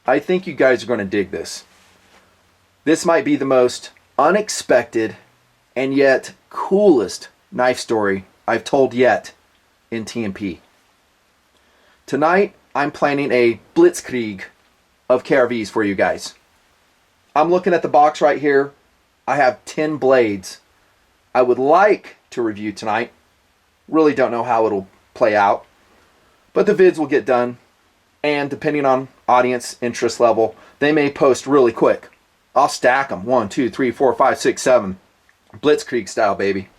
I think you guys are going to dig this. This might be the most unexpected and yet coolest knife story I've told yet in TMP. Tonight, I'm planning a blitzkrieg of KRVs for you guys. I'm looking at the box right here. I have 10 blades I would like to review tonight. Really don't know how it'll play out, but the vids will get done, and depending on audience interest level, they may post really quick. I'll stack them 1, 2, 3, 4, 5, 6, 7, blitzkrieg style, baby.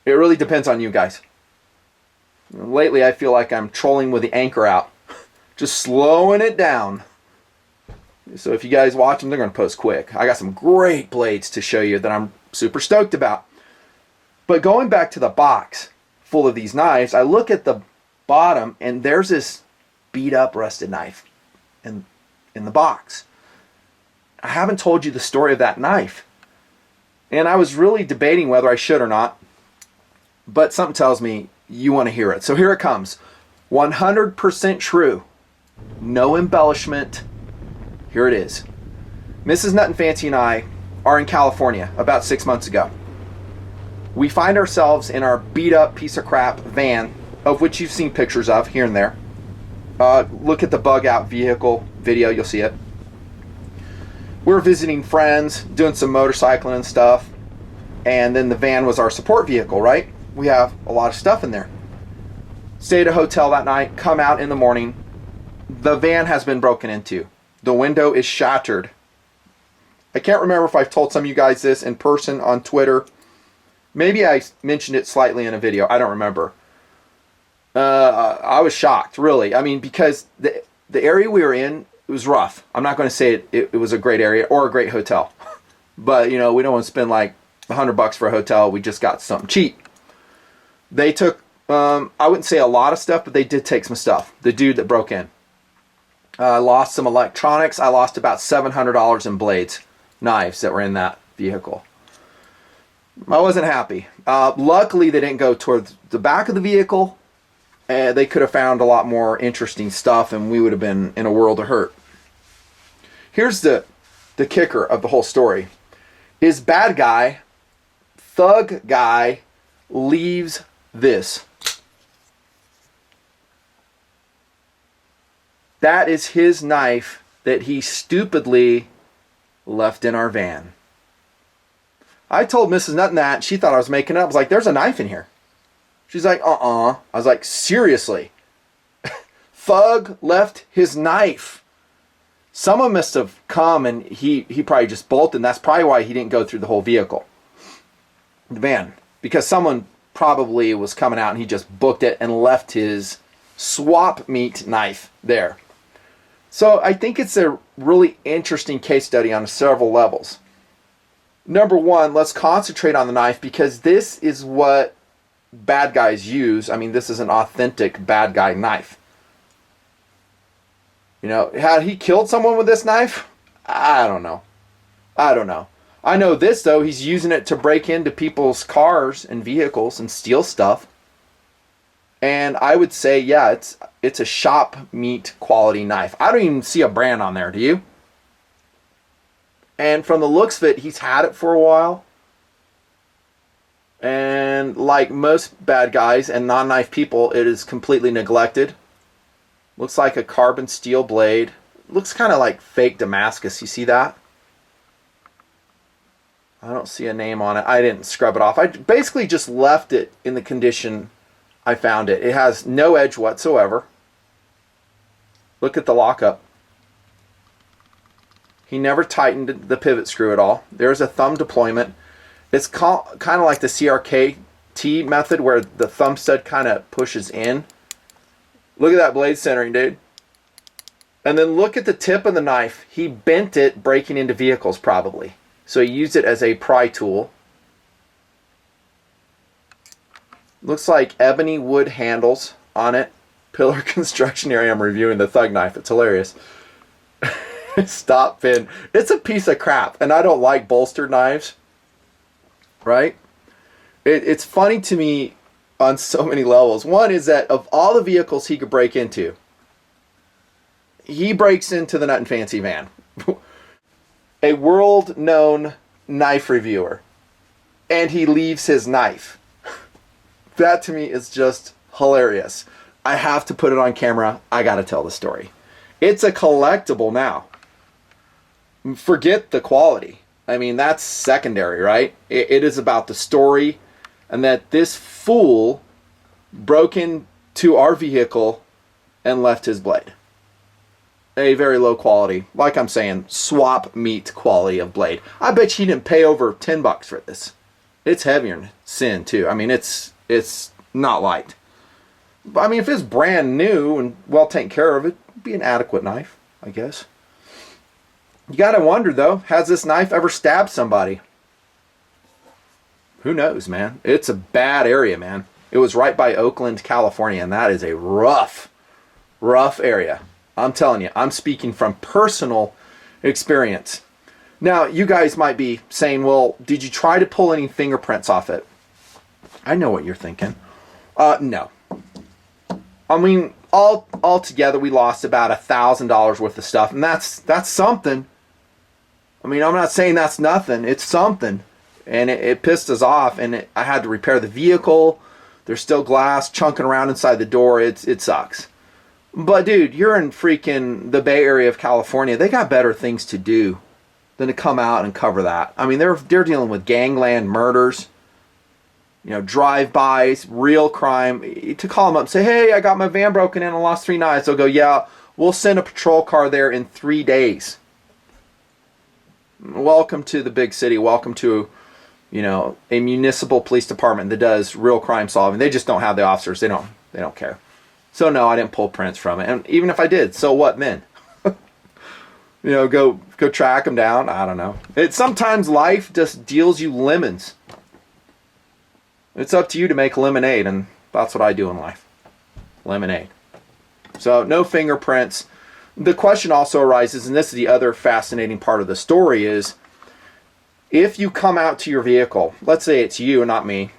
It really depends on you guys. Lately, I feel like I'm trolling with the anchor out, just slowing it down. So if you guys watch them, they're going to post quick. I got some great blades to show you that I'm super stoked about. But going back to the box full of these knives, I look at the bottom and there's this beat up rusted knife in the box. I haven't told you the story of that knife. And I was really debating whether I should or not. But something tells me you want to hear it. So here it comes. 100% true. No embellishment. Here it is. Mrs. Nutnfancy and I are in California about 6 months ago. We find ourselves in our beat up piece of crap van, of which you've seen pictures of here and there. Look at the bug out vehicle video, you'll see it. We're visiting friends, doing some motorcycling and stuff, and then the van was our support vehicle, right? We have a lot of stuff in there. Stay at a hotel that night, come out in the morning. The van has been broken into. The window is shattered. I can't remember if I've told some of you guys this in person on Twitter. Maybe I mentioned it slightly in a video. I don't remember. I was shocked, really. I mean, because the area we were in, it was rough. I'm not going to say it was a great area or a great hotel. But, you know, we don't want to spend like $100 for a hotel. We just got something cheap. They took, I wouldn't say a lot of stuff, but they did take some stuff. The dude that broke in. I lost some electronics. I lost about $700 in blades, knives that were in that vehicle. I wasn't happy. Luckily, they didn't go towards the back of the vehicle. They could have found a lot more interesting stuff, and we would have been in a world of hurt. Here's the kicker of the whole story. His bad guy, thug guy, leaves this. That is his knife that he stupidly left in our van. I told Mrs. Nutton that. She thought I was making it up. I was like, there's a knife in here. She's like, I was like, seriously? Thug left his knife. Someone must have come and he probably just bolted. And that's probably why he didn't go through the whole vehicle. The van. Because someone probably was coming out and he just booked it and left his swap meet knife there. So I think it's a really interesting case study on several levels. Number one, let's concentrate on the knife because this is what bad guys use. I mean, this is an authentic bad guy knife. You know, had he killed someone with this knife? I don't know. I know this, though. He's using it to break into people's cars and vehicles and steal stuff. And I would say, yeah, it's a shop meat quality knife. I don't even see a brand on there, do you? And from the looks of it, he's had it for a while. And like most bad guys and non-knife people, it is completely neglected. Looks like a carbon steel blade. Looks kind of like fake Damascus. You see that? I don't see a name on it. I didn't scrub it off. I basically just left it in the condition I found it. It has no edge whatsoever. Look at the lockup. He never tightened the pivot screw at all. There's a thumb deployment. It's kind of like the CRKT method where the thumb stud kind of pushes in. Look at that blade centering, dude. And then look at the tip of the knife. He bent it breaking into vehicles probably. So he used it as a pry tool. Looks like ebony wood handles on it. Pillar construction area. I'm reviewing the thug knife. It's hilarious. Stop pin. It's a piece of crap. And I don't like bolstered knives. Right? It's funny to me on so many levels. One is that of all the vehicles he could break into, he breaks into the Nut and Fancy van. A world-known knife reviewer. And he leaves his knife. That to me is just hilarious. I have to put it on camera. I got to tell the story. It's a collectible now. Forget the quality. I mean, that's secondary, right? It is about the story and that this fool broke into our vehicle and left his blade. A very low quality, like I'm saying, swap meat quality of blade. I bet you didn't pay over $10 for this. It's heavier than sin too. I mean, it's not light. I mean, if it's brand new and well taken care of, it'd be an adequate knife, I guess. You gotta wonder though, has this knife ever stabbed somebody? Who knows, man? It's a bad area, man. It was right by Oakland, California, and that is a rough area. I'm telling you, I'm speaking from personal experience. Now, you guys might be saying, well, did you try to pull any fingerprints off it? I know what you're thinking. No. I mean, all together, we lost about $1,000 worth of stuff, and that's something. I mean, I'm not saying that's nothing. It's something. And it pissed us off, and I had to repair the vehicle. There's still glass chunking around inside the door. It sucks. But, dude, you're in freaking the Bay Area of California. They got better things to do than to come out and cover that. I mean, they're dealing with gangland murders, drive-bys, real crime. To call them up and say, hey, I got my van broken in and lost 3 knives. They'll go, yeah, we'll send a patrol car there in 3 days. Welcome to the big city. Welcome to, a municipal police department that does real crime solving. They just don't have the officers. They don't care. So no, I didn't pull prints from it. And even if I did, so what then? Go track them down. I don't know. Sometimes life just deals you lemons. It's up to you to make lemonade, and that's what I do in life. Lemonade. So no fingerprints. The question also arises, and this is the other fascinating part of the story, is if you come out to your vehicle, let's say it's you and not me,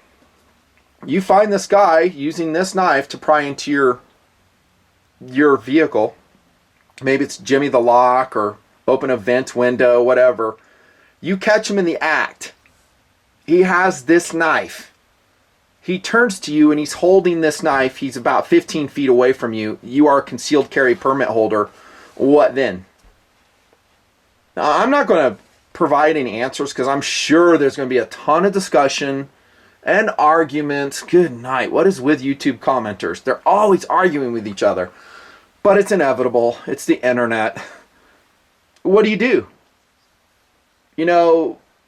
you find this guy using this knife to pry into your vehicle. Maybe it's Jimmy the lock or open a vent window, whatever. You catch him in the act. He has this knife. He turns to you and he's holding this knife. He's about 15 feet away from you. You are a concealed carry permit holder. What then? Now, I'm not going to provide any answers because I'm sure there's going to be a ton of discussion and arguments. Good night. What is with YouTube commenters? They're always arguing with each other. But it's inevitable. It's the internet. What do?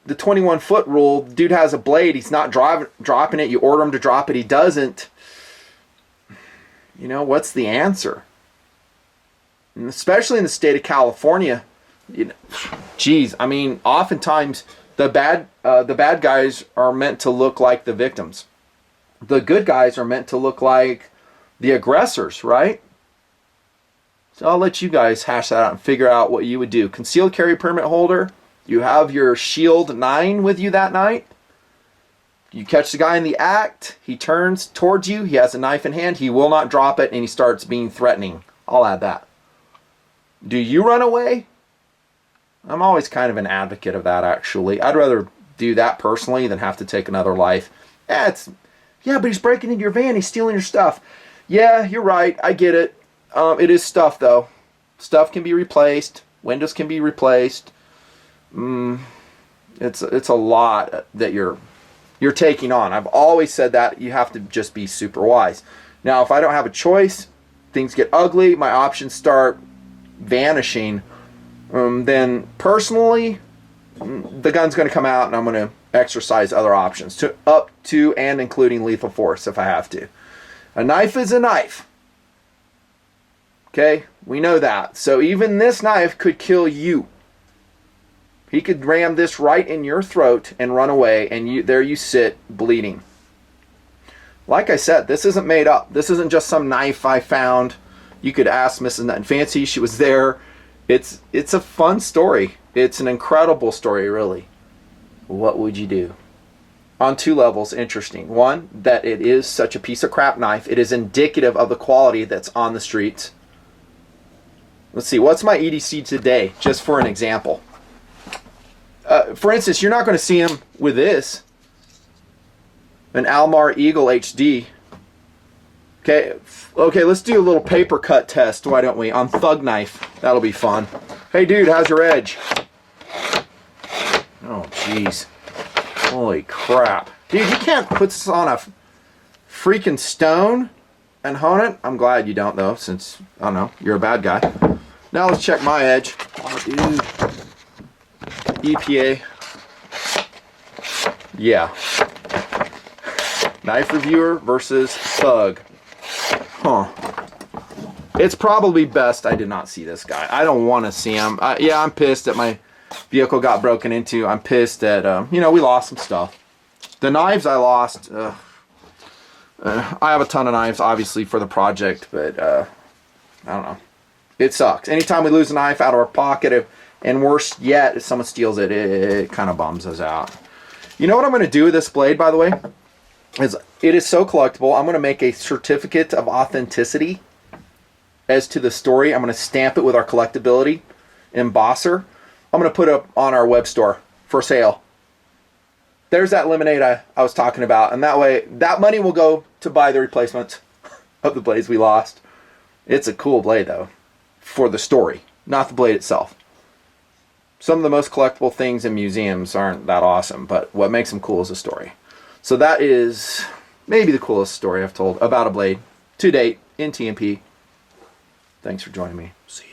The 21-foot rule, dude has a blade. He's not dropping it. You order him to drop it. He doesn't. What's the answer? And especially in the state of California. Oftentimes the bad guys are meant to look like the victims. The good guys are meant to look like the aggressors, right? So I'll let you guys hash that out and figure out what you would do. Concealed carry permit holder. You have your Shield 9 with you that night. You catch the guy in the act. He turns towards you. He has a knife in hand. He will not drop it, and he starts being threatening. I'll add that. Do you run away? I'm always kind of an advocate of that, actually. I'd rather do that personally than have to take another life. But he's breaking into your van. He's stealing your stuff. Yeah, you're right. I get it. It is stuff, though. Stuff can be replaced. Windows can be replaced. It's a lot that you're taking on. I've always said that you have to just be super wise. Now, if I don't have a choice, things get ugly, my options start vanishing, then personally, the gun's going to come out and I'm going to exercise other options up to and including lethal force if I have to. A knife is a knife. Okay, we know that. So even this knife could kill you. He could ram this right in your throat and run away, and there you sit bleeding. Like I said, this isn't made up. This isn't just some knife I found. You could ask Mrs. Nut and Fancy. She was there. It's a fun story. It's an incredible story, really. What would you do? On 2 levels, interesting. One, that it is such a piece of crap knife. It is indicative of the quality that's on the streets. Let's see, what's my EDC today, just for an example. For instance, you're not going to see him with this. An Almar Eagle HD. Okay, let's do a little paper cut test, why don't we, on Thug Knife. That'll be fun. Hey dude, how's your edge? Oh jeez. Holy crap. Dude, you can't put this on a freaking stone and hone it? I'm glad you don't though, since, I don't know, you're a bad guy. Now let's check my edge. Oh dude. EPA. Yeah. Knife reviewer versus Thug. Huh. It's probably best I did not see this guy. I don't want to see him. Yeah, I'm pissed that my vehicle got broken into. I'm pissed that, you know, we lost some stuff. The knives I lost, I have a ton of knives, obviously, for the project, but, I don't know. It sucks. Anytime we lose a knife out of our pocket, and worse yet, if someone steals it, it kind of bums us out. You know what I'm going to do with this blade, by the way? It is so collectible. I'm going to make a certificate of authenticity as to the story. I'm going to stamp it with our collectability embosser. I'm going to put it up on our web store for sale. There's that lemonade I was talking about. And that way, that money will go to buy the replacements of the blades we lost. It's a cool blade, though, for the story, not the blade itself. Some of the most collectible things in museums aren't that awesome, but what makes them cool is the story. So that is maybe the coolest story I've told about a blade to date in TMP. Thanks for joining me. See you.